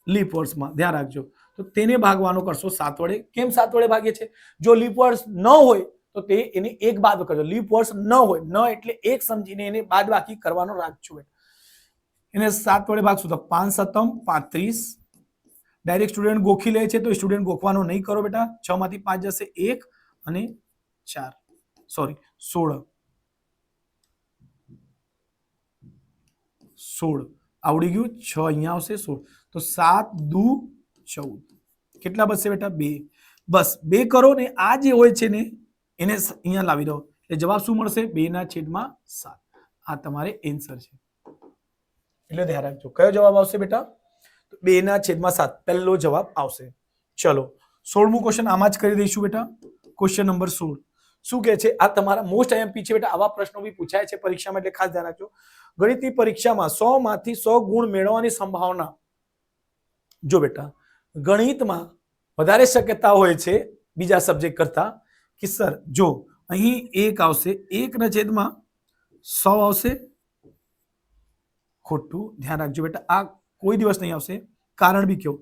Speaker 1: લીપ વર્ષમાં, ધ્યાન રાખજો. તો તેને ભાગવાનો કરશો 7 વડે. કેમ 7 વડે ભાગીએ છે? જો લીપ વર્ષ ન હોય તો તે એને એક બાદ કરજો. લીપ વર્ષ ન હોય, ન એટલે એક સમજીને એને બાદ બાકી કરવાનો રાખજો. એને 7 વડે ભાગશું તો 5 સતમ 35. ડાયરેક્ટ સ્ટુડન્ટ ગોખી લે છે તો સ્ટુડન્ટ ગોખવાનો નહીં કરો બેટા. 6 માંથી 5 જશે 1 અને 4 સોરી 16 આવડી ગયું. 6 અહીંયા આવશે 16 તો 7 દુ 14. કેટલા બચશે બેટા? 2. બસ 2 કરો ને આ જે હોય છે ને એને અહીંયા લાવી દો એટલે જવાબ શું મળશે? 2/7. આ તમારે આન્સર છે. એટલે ધ્યાન રાખજો કયો જવાબ આવશે બેટા? 2/7 પહેલો જવાબ આવશે. ચલો 16મું ક્વેશ્ચન આમાં જ કરી દઈશું બેટા. ક્વેશ્ચન નંબર 16 શું કહે છે? આ તમારા મોસ્ટ આઈએમપી છે બેટા. આવા પ્રશ્નો બી પૂછાય છે પરીક્ષામાં એટલે ખાસ ધ્યાન રાખજો. ગણિતની પરીક્ષામાં 100 માંથી 100 ગુણ મેળવવાની સંભાવના. જો બેટા ગણિતમાં વધારે શક્યતા હોય છે બીજા સબ્જેક્ટ કરતા કે સર જો અહીં 1 આવશે, 1/100 આવશે. ખોટું, ધ્યાન રાખજો બેટા, આ કોઈ દિવસ નહીં આવશે. કારણ બી કયો,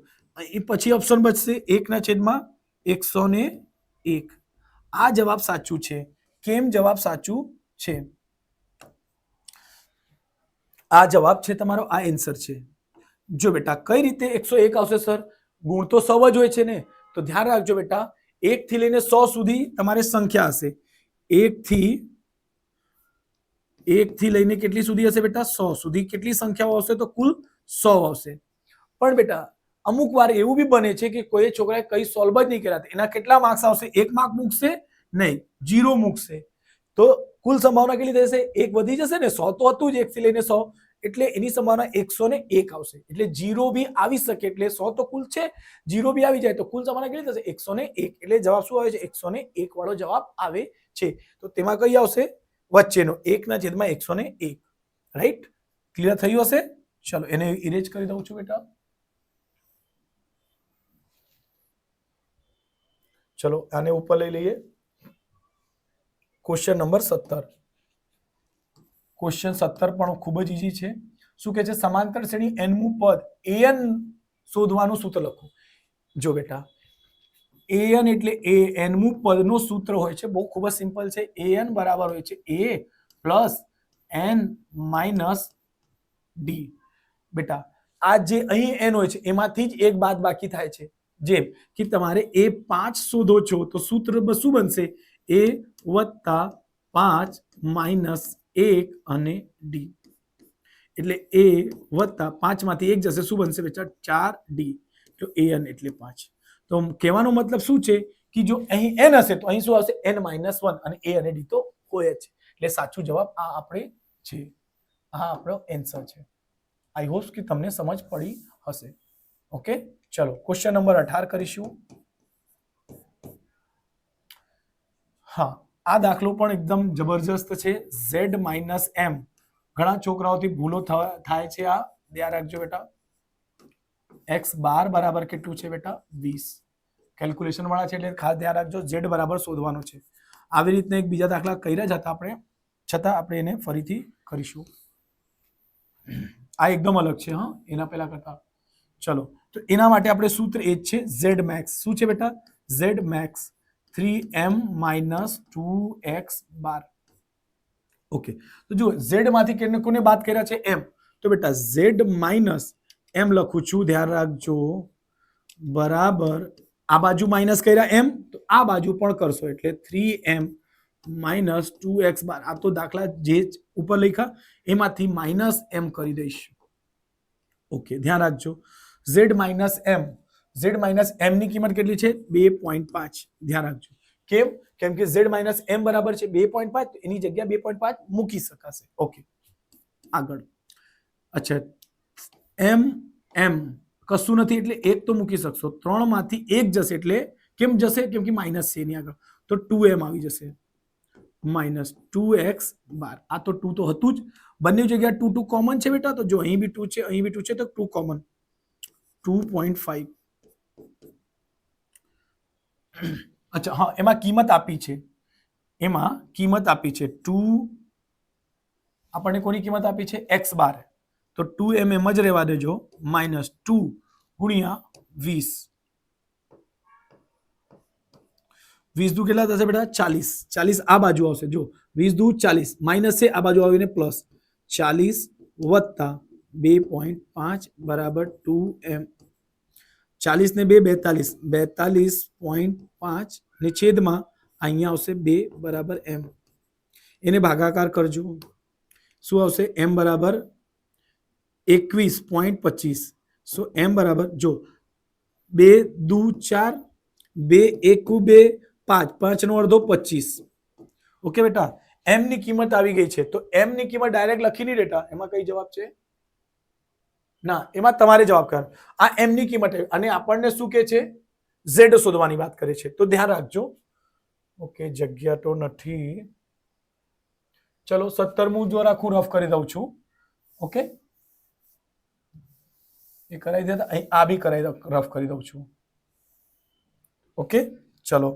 Speaker 1: એ પછી ઓપ્શન બચશે 1/101. આ જવાબ સાચું છે. કેમ જવાબ સાચું છે? આ જવાબ છે તમારો, આ આન્સર છે. જો બેટા કઈ રીતે 101 આવશે સર? ગુણ તો 100 જ હોય છે ને. તો ધ્યાન રાખજો બેટા, 1 થી લઈને 100 સુધી તમારે સંખ્યા હશે. 1 થી લઈને કેટલી સુધી હશે બેટા? 100 સુધી કેટલી સંખ્યાઓ આવશે? તો કુલ 100 આવશે. પણ બેટા અમુક વાર એવું બી બને છે કે કોઈ છોકરાએ કઈ સોલ્વ જ નહીં કર્યા, એના કેટલા માર્ક્સ આવશે? 1 માર્ક મૂકશે નહીં, 0 મૂકશે. તો કુલ સંભાવના કેટલી થશે? 1 વધી જશે ને. 100 તો હતું જ, 1 થી લઈને 100 એટલે એની સંભાવના 101 આવશે. એટલે 0 બી આવી શકે. એટલે 100 તો કુલ છે, 0 બી આવી જાય તો કુલ સંભાવના કેટલી થશે? 101. એટલે જવાબ શું આવે છે? 101 વાળો જવાબ આવે છે. તો તેમાં કઈ આવશે? વચ્ચેનો 1/101. રાઈટ? ક્લિયર થયું હશે? ચલો એને ઇરેજ કરી દઉં છું બેટા. ચલો આને ઉપર લઈ લઈએ. Question number 17. ક્વેશ્ચન 17 પણ ખૂબ જ ઈઝી છે. શું કહે છે? સમાંતર શ્રેણી n મું પદ an શોધવાનું સૂત્ર લખો. જો બેટા an એટલે n મું પદનું સૂત્ર હોય છે, બહુ ખૂબ જ સિમ્પલ છે. an બરાબર હોય છે a plus n minus d. બેટા આ જે અહીં n હોય છે એમાંથી જ એક બાદ બાકી થાય છે. જેમ કે તમારે a5 શોધો છો તો સૂત્ર શું બનશે? a વત્તા 5 માઇનસ 1 અને d. એટલે a વત્તા 5 માંથી 1 જશે, શું બનશે બેટા? 4d. તો an એટલે 5. તો કહેવાનો મતલબ શું છે કે જો અહીં n હશે તો અહીં શું આવશે? n-1 અને a અને d તો હોય જ છે. એટલે સાચું જવાબ આ આપણે છે. આ આપણો આન્સર છે. આઈ હોપ કે તમને સમજ પડી હશે. ઓકે ચલો ક્વેશ્ચન નંબર 18 કરીશું. હા આ દાખલો પણ એકદમ જબરજસ્ત છે. z-m. ઘણા છોકરાઓથી ભૂલો થાય છે. આ ધ્યાન રાખજો બેટા. x બાર બરાબર કેટલું છે બેટા? 20. કેલ્ક્યુલેશન વાળા છે એટલે ખાસ ધ્યાન રાખજો. z બરાબર શોધવાનું છે. આવી રીતના એક બીજા દાખલા કર્યા જ હતા આપણે, છતાં આપણે એને ફરીથી કરીશું. આ એકદમ અલગ છે હા એના પહેલા કરતા. ચલો તો એના માટે આપણે સૂત્ર એ જ છે z max. શું છે બેટા? z max 3m - 2x બાર. ઓકે તો જુઓ z માંથી કોને બાદ કર્યા છે? m. તો બેટા z માઇનસ m લખું છું, ધ્યાન રાખજો, બરાબર આ બાજુ માઇનસ કર્યા m તો આ બાજુ પણ કરશો એટલે 3m માઇનસ 2x બાર. આ તો દાખલા જે ઉપર લખ્યા એમાંથી માઇનસ m કરી દઈશ. ઓકે, ધ્યાન રાખજો. z માઇનસ m ની કિંમત કેટલી છે? 2.5. ધ્યાન રાખજો. કેમ કે z માઇનસ m બરાબર છે 2.5, એની જગ્યા 2.5 મૂકી શકાશે. ઓકે, આગળ. અચ્છા, m કશું નથી એટલે 1 તો મૂકી શકશો. 3 માંથી 1 જશે એટલે કેમ જશે? કેમ કે માઇનસ છે એની આગળ, તો 2m આવી જશે માઇનસ 2x બાર. આ તો 2 તો હતું જ, બંને જગ્યા 2 કોમન છે બેટા, તો જો અહીં બી 2 છે, અહીં બી 2 છે, તો 2 કોમન 2.5. અચ્છા હા, એમાં કિંમત આપી છે, 2. આપણને કોની કિંમત આપી છે? x બાર. તો 2m એમ જ રહેવા દેજો, માઇનસ 2 ગુણ્યા 20. 20 દુ કેટલા થશે બેટા? 40. 40 આ બાજુ આવશે, જો 20 દુ 40, માઇનસ છે, આ બાજુ આવીને પ્લસ 40 વત્તા 2.5 બરાબર 2m. 40 ને 2 42, 42.5 ને છેદમાં અહીંયા આવશે 2 બરાબર m. એને ભાગાકાર કરજો, શું આવશે? m બરાબર 21.25. સો m બરાબર જો 2 દુ 4, 2 એકુ 2, 5, 5 નો અડધો 25. ઓકે બેટા, m ની કિંમત આવી ગઈ છે, તો m ની કિંમત ડાયરેક્ટ લખી નહીં દેતા. એમાં કઈ જવાબ છે? ના, એમાં તમારે જવાબ કર. આ m ની કિંમત અને આપણને શું કે છે? z શોધવાની વાત કરે છે, તો ધ્યાન રાખજો. ઓકે, જગ્યા તો નથી. ચલો 17મું જો રાખું, રફ કરી દઉં છું. ઓકે, એ કરાવી દેતા, અહીં આ બી કરાવી દઉં, રફ કરી દઉં છું. ઓકે, ચલો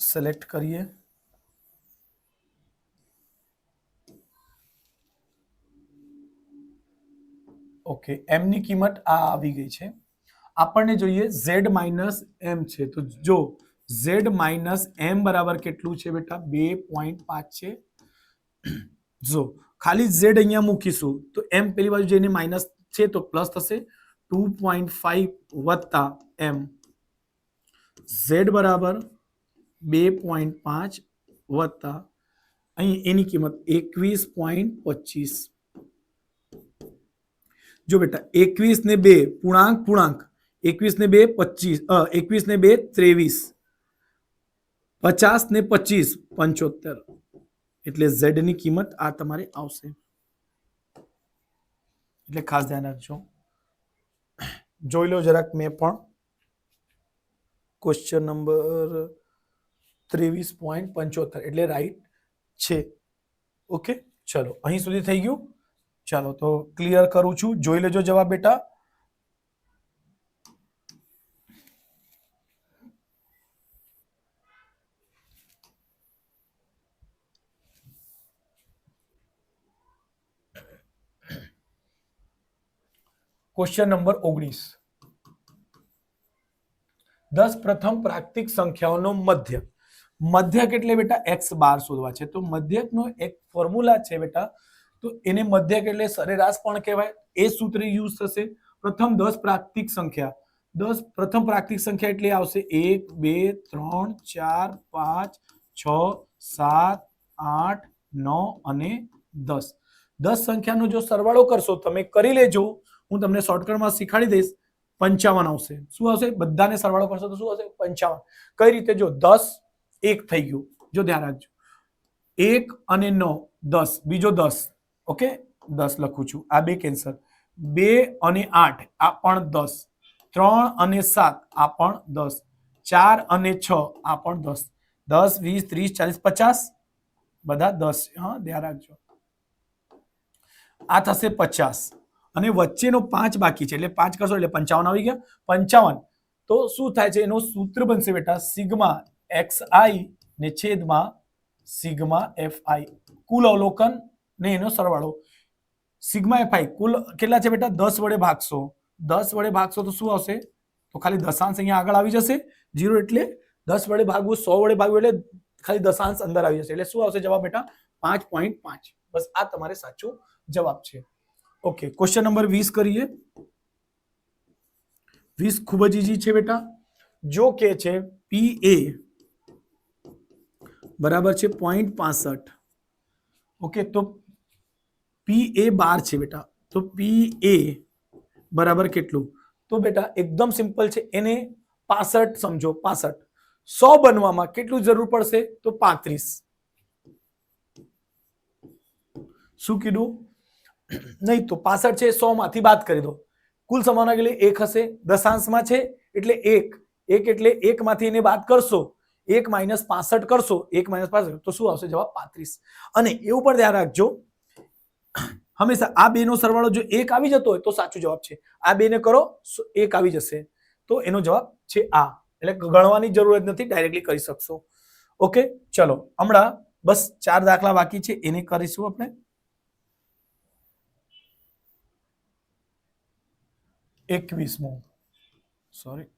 Speaker 1: સિલેક્ટ કરીએ. ઓકે, m ની કિંમત આ આવી ગઈ છે. આપણને જોઈએ z માઇનસ m છે, તો જો z માઇનસ m બરાબર કેટલું છે બેટા? 2.5 છે. જો ખાલી z અહીંયા મૂકીશું તો m પેલી બાજુ જઈને માઇનસ છે તો પ્લસ થશે. 2.5 વત્તા m, z બરાબર 2.5 વત્તા અહીં એની કિંમત 21.25. જો બેટા 21 ને 2 પૂર્ણાંક 21 ને 2 25, 21 ને 2 23, 50 ને 25 75. એટલે z ની કિંમત આ તમારે આવશે. એટલે ખાસ ધ્યાન રાખજો. જોઈ લો જરાક મેં પણ ક્વેશ્ચન નંબર 23.75 એટલે રાઈટ છે. ઓકે, ચલો અહીં સુધી થઈ ગયું. ચાલો તો ક્લિયર કરું છું, જોઈ લેજો જવાબ બેટા. Question number 19. 10 પ્રથમ પ્રાકૃતિક સંખ્યાઓનો મધ્ય. મધ્યક એટલે બેટા x બાર શોધવા છે, તો મધ્યકનો એક ફોર્મ્યુલા છે બેટા, તો એને મધ્યક એટલે સરેરાશ પણ કહેવાય. એ સૂત્ર યુઝ થશે. પ્રથમ 10 પ્રાકૃતિક સંખ્યા, પ્રથમ પ્રાકૃતિક સંખ્યા એટલે આવશે 1 2 3 4 5 6 7 8 9 અને 10. 10 સંખ્યાનો જો સરવાળો કરશો તમે, કરી લેજો, હું તમને શોર્ટકટમાં શીખવાડી દઈશ. 55 આવશે. શું આવશે? બધાને સરવાળો કરશો તો શું આવશે? 55. કઈ રીતે? જો 10 1 થઈ ગયું, જો ધ્યાન રાખજો. 1 અને 9 10, બીજો 10. ઓકે, 10 લખું છું, આ બે કેન્સલ. 2 અને 8 આ પણ 10. 3 અને 7 આ પણ 10. 4 અને 6 આ પણ 10. 10 20 30 40 50 બધા 10. હા, ધ્યાન રાખજો. આ થશે 50 અને વચ્ચેનો 5 બાકી છે, એટલે 5 કરશો એટલે 55 આવી ગયા. 55 તો શું થાય છે? એનું સૂત્ર બનશે બેટા સિગ્મા xi ને છેદમાં સિગ્મા fi. કુલ અવલોકન ને એનો સરવાળો. સિગ્મા fi કુલ કેટલા છે બેટા? 10 વડે ભાગશો. 10 વડે ભાગશો તો શું આવશે? તો ખાલી દશાંશ અહીંયા આગળ આવી જશે. 0 એટલે 10 વડે ભાગવું, 100 વડે ભાગવું એટલે ખાલી દશાંશ અંદર આવી જશે. એટલે શું આવશે જવાબ બેટા? 5.5. બસ આ તમારે સાચો જવાબ છે. ઓકે, ક્વેશ્ચન નંબર 20 કરીએ. 20 ખૂબ જ ઈઝી છે બેટા. જો કે છે PA બરાબર છે 0.65, ઓકે, તો PA 12 છે બેટા, તો PA બરાબર કેટલું? તો બેટા એકદમ સિમ્પલ છે, એને 65 સમજો, 65 100 બનવામાં કેટલું જરૂર પડશે? તો 35. શું કીધું? નહીં તો 65 છે, 100 માંથી બાદ કરી દો, કુલ સમાન એટલે 1 હશે, દશાંશમાં છે એટલે 1 એટલે 1 માંથી એને બાદ કરશો, 1 - 65 કરશો, 1 - 65 તો શું આવશે જવાબ? 35. અને એવું પણ ધ્યાન રાખજો, હંમેશા આ બે નો સરવાળો જો 1 આવી જતો હોય તો સાચો જવાબ છે, આ બે ને કરો 1 આવી જશે તો એનો જવાબ છે આ, એટલે ગણવાની જરૂરત નથી, ડાયરેક્ટલી કરી શકશો. ઓકે, ચલો હમણાં બસ 4 દાખલા બાકી છે, એને કરીશું આપણે. એકવીસમો, સોરી,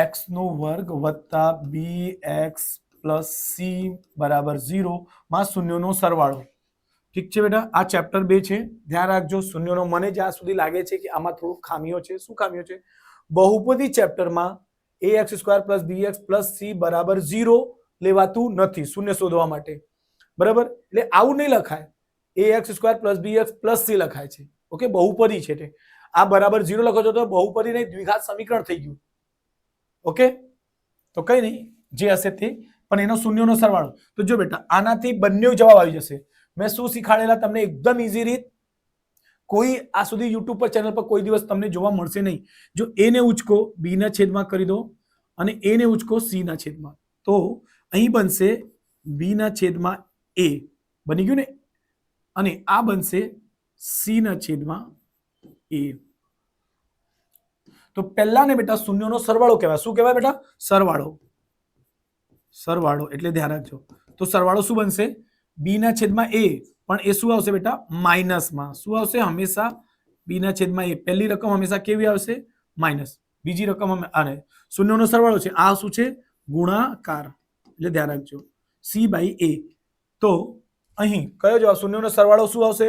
Speaker 1: ax નો વર્ગ વત્તા bx પ્લસ c બરાબર 0 માં શૂન્યોનો સરવાળો. ઠીક છે બેટા, આ ચેપ્ટર 2 છે, ધ્યાન રાખજો શૂન્યોનો. મને જ્યાં સુધી લાગે છે કે આમાં થોડું ખામીઓ છે. શું ખામીઓ છે? બહુપદી ચેપ્ટરમાં ax² plus bx plus c બરાબર 0 લેવાતું નથી શૂન્ય શોધવા માટે, બરાબર? એટલે આવું નહીં લખાય, ax² plus bx plus c લખાય છે. ઓકે, બહુપદી છે તે. આ બરાબર 0 લખો છો તો બહુપદી નહીં, દ્વિઘાત સમીકરણ થઈ ગયું. ઓકે, તો કઈ નહીં, જે હશે તે, પણ એનો શૂન્યનો સરવાળો. તો જો બેટા આનાથી બંને જવાબ આવી જશે. મેં શું શીખાડેલા તમને એકદમ ઈઝી રીત, કોઈ આ સુધી યુટ્યુબ પર ચેનલ પર કોઈ દિવસ તમને જોવા મળશે નહીં. જો a ને ઉચકો b ના છેદમાં કરી દો અને a ને ઉચકો c ના છેદમાં, તો અહીં બનશે b ના છેદમાં a, બની ગયું ને, અને આ બનશે c ના છેદમાં a. તો પહેલા ને બેટા શૂન્યનો સરવાળો કહેવાય. શું કહેવાય બેટા? સરવાળો. સરવાળો એટલે ધ્યાન રાખજો. તો સરવાળો શું બનશે? b ના છેદમાં a, પણ એ શું આવશે બેટા? માઇનસમાં. શું આવશે? હંમેશા b ના છેદમાં a. પહેલી રકમ હંમેશા કેવી આવશે? માઇનસ. બીજી રકમ અને શૂન્યનો સરવાળો છે, આ શું છે? ગુણાકાર. એટલે ધ્યાન રાખજો, c બાય a. તો અહીં કયો જવાબ? શૂન્યનો સરવાળો શું આવશે?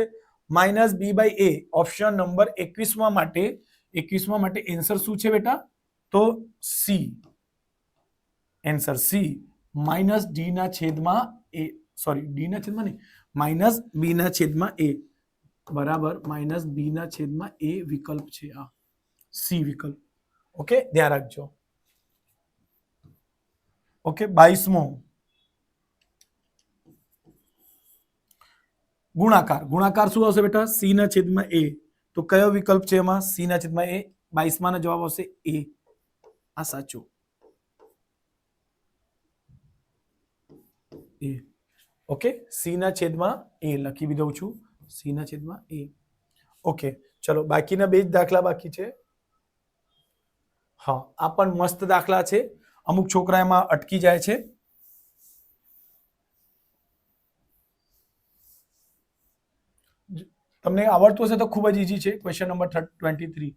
Speaker 1: Minus b by a. Option number 21 માટે, 21 માટે એન્સર શું છે બેટા? તો c. Answer c minus d ના છેદમાં a, સોરી d ના છેદમાં નહીં, માઇનસ b ના છેદમાં a બરાબર માઇનસ b ના છેદમાં a વિકલ્પ છે આ, c વિકલ્પ. ઓકે, ધ્યાન રાખજો. ઓકે, 22મો ગુણાકાર. ગુણાકાર શું આવશે બેટા? c ના છેદમાં a. તો કયો વિકલ્પ છે એમાં? c ના છેદમાં a. 22માં નો જવાબ આવશે a, આ સાચો a. ઓકે, c ના છેદમાં a લખી બી દઉં છું, c ના છેદમાં a. ઓકે, ચલો બાકીના બે જ દાખલા બાકી છે. હા, આ પણ મસ્ત દાખલા છે, અમુક છોકરા એમાં અટકી જાય છે. તમને આવડતું હશે તો ખૂબ જ ઈઝી છે. Question number 23.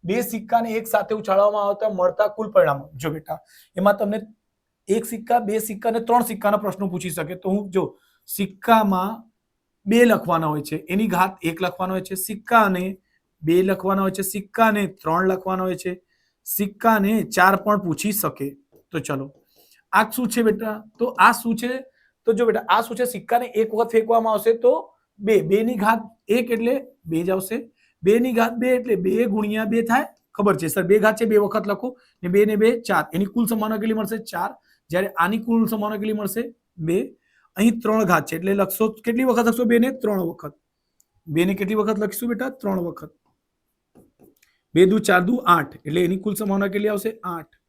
Speaker 1: બે સિક્કાને એક સાથે ઉછાળવામાં આવતા મળતા કુલ પરિણામો. જો બેટા એમાં તમને એક સિક્કા, બે સિક્કા અને 3 સિક્કાના પ્રશ્નો પૂછી શકે. તો હું જો સિક્કામાં 2 લખવાના હોય છે, એની ઘાત 1 લખવાનો હોય છે, સિક્કાને 2 લખવાના હોય છે, સિક્કાને 3 લખવાના હોય છે, સિક્કાને 4 પણ પૂછી શકે. તો ચલો આ શું છે બેટા? તો આ શું છે? તો જો બેટા આ શું છે? સિક્કાને એક વખત ફેંકવામાં આવશે તો 2, 2 ની ઘાત 1 એટલે 2 જ આવશે, 2 ની ઘાત 2 એટલે 2 ગુણ્યા 2 થાય. ખબર છે સર, 2 ઘાત છે 2 વખત લખો, ને 2 ને 2 4, એની કુલ સંભાવના કેટલી મળશે? 4. જ્યારે આની કુલ સંભાવના કેટલી મળશે? 2. અહીં 3 ઘાત છે એટલે લખશો કેટલી વખત લખશો? 2 ને 3 વખત. 2 ને કેટલી વખત લખીશું બેટા? 3 વખત. 2 દુ 4 દુ 8, એટલે એની કુલ સંભાવના કેટલી આવશે? 8.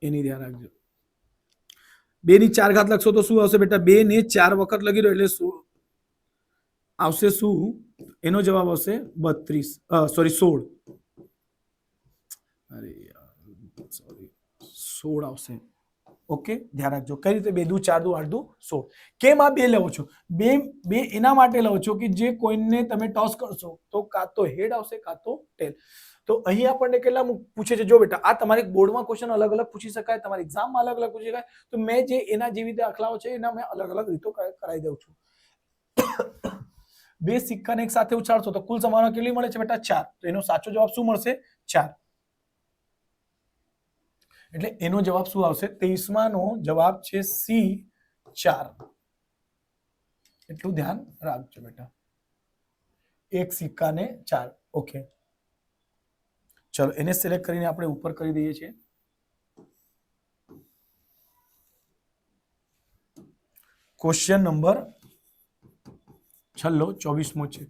Speaker 1: એની ધ્યાન રાખજો. 2 ની 4 ઘાત લખશો તો શું આવશે બેટા? 2 ને 4 વખત લખી દો એટલે શું આવશે? શું એનો જવાબ આવશે? 32, સોરી 16. અરે યાર, સોરી 16 આવશે. ઓકે, ધ્યાન રાખજો. કઈ રીતે? 2 દુ 4 દુ 8 દુ 16. કેમ આ 2 લેવો છો? 2 એના માટે લો છો કે જે કોઈને તમે ટોસ કરશો તો કાં તો હેડ આવશે કાં તો ટેલ. તો અહીં આપણને કેટલા પૂછે છે? જો બેટા આ તમારી બોર્ડમાં ક્વેશ્ચન અલગ અલગ પૂછી શકાય, તમારી એક્ઝામમાં અલગ અલગ પૂછી શકાય. તો મેં જે એના જેવી રીતે દાખલાઓ છે એના મેં અલગ અલગ રીતો કરાવી દઉં છું. બે સિક્કાને એક સાથે ઉછાળશો તો કુલ સંભાવના કેટલી મળે છે બેટા 4. તો એનો સાચો જવાબ શું મળશે 4. એટલે એનો જવાબ શું આવશે 23 નો જવાબ છે સી 4. એટલું ધ્યાન રાખજો બેટા. એક સિક્કાને 4. ઓકે ચલો એને સિલેક્ટ કરીને આપણે ઉપર કરી દઈએ છીએ. ક્વેશ્ચન નંબર 24મો છે.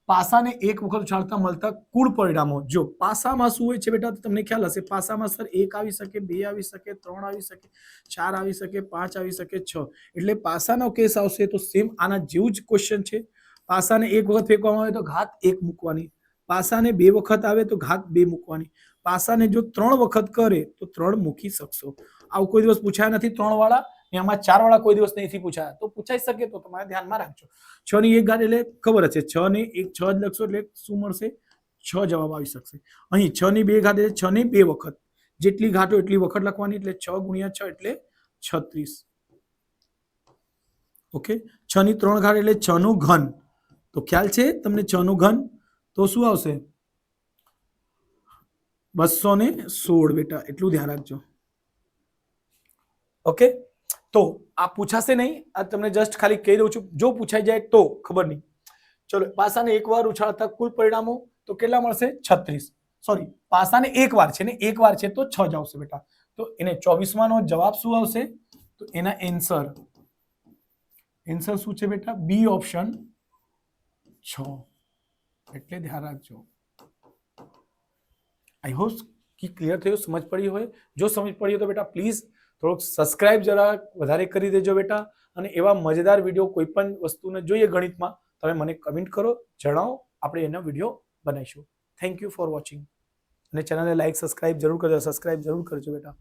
Speaker 1: પાસાને એક વખત ઉછાળતા મળતા કુલ પરિણામો. જો પાસામાં શું હોય છે બેટા તો તમને ખ્યાલ હશે. પાસામાં સર 1 આવી શકે, 2 આવી શકે, 3 આવી શકે, 4 આવી શકે, 5 આવી શકે, 6. એટલે પાસાનો કેસ આવશે તો સેમ આના જેવું જ ક્વેશ્ચન છે. પાસાને એક વખત ફેંકવામાં આવે તો ઘાત 1 મૂકવાની, પાસાને 2 વખત આવે તો ઘાત 2 મૂકવાની, પાસાને જો 3 વખત કરે તો 3 મૂકી શકશો. આવું કોઈ દિવસ પૂછાયા નથી 3 વાળા, એમાં 4 વાળા કોઈ દિવસ નથી પૂછાયા. તો પૂછાઈ શકે તો તમારે ધ્યાનમાં રાખજો. 6 ની 1 ઘાત એટલે ખબર હશે 6 ને 1 6 જ લખશો એટલે શું મળશે 6 જવાબ આવી શકશે. અહીં 6 ની 2 ઘાત એટલે 6 ને 2 વખત, જેટલી ઘાતો એટલી વખત લખવાની, એટલે 6 ગુણ્યા 6 એટલે 36. ઓકે 6 ની 3 ઘાત એટલે 6 નો ઘન. તો ખ્યાલ છે તમને 6 નો ઘન તો શું આવશે 216 બેટા. એટલું ધ્યાન રાખજો. ઓકે તો આ પૂછાશે નહીં, આ તમને જસ્ટ ખાલી કહી દઉં છું. જો પૂછાઈ જાય તો ખબર નહીં. ચલો પાસાને એકવાર ઉછાળતા કુલ પરિણામો તો કેટલા મળશે 36. સોરી પાસાને એકવાર છે ને, એકવાર છે તો 6 જ આવશે બેટા. તો એને 24 નો જવાબ શું આવશે તો એના એન્સર શું છે બેટા બી ઓપ્શન 6. એટલે ધ્યાન રાખજો. આઈ હોપ કે ક્લિયર થયું, સમજ પડી હોય. જો સમજ પડી હોય તો બેટા પ્લીઝ થોડુંક સબસ્ક્રાઇબ જરા વધારે કરી દેજો બેટા. અને એવા મજેદાર વિડીયો કોઈ પણ વસ્તુને જોઈએ ગણિતમાં તમે મને કમેન્ટ કરો, જણાવો, આપણે એનો વિડીયો બનાવીશું. Thank you for watching. અને ચેનલને લાઈક સબસ્ક્રાઇબ જરૂર કરજો બેટા.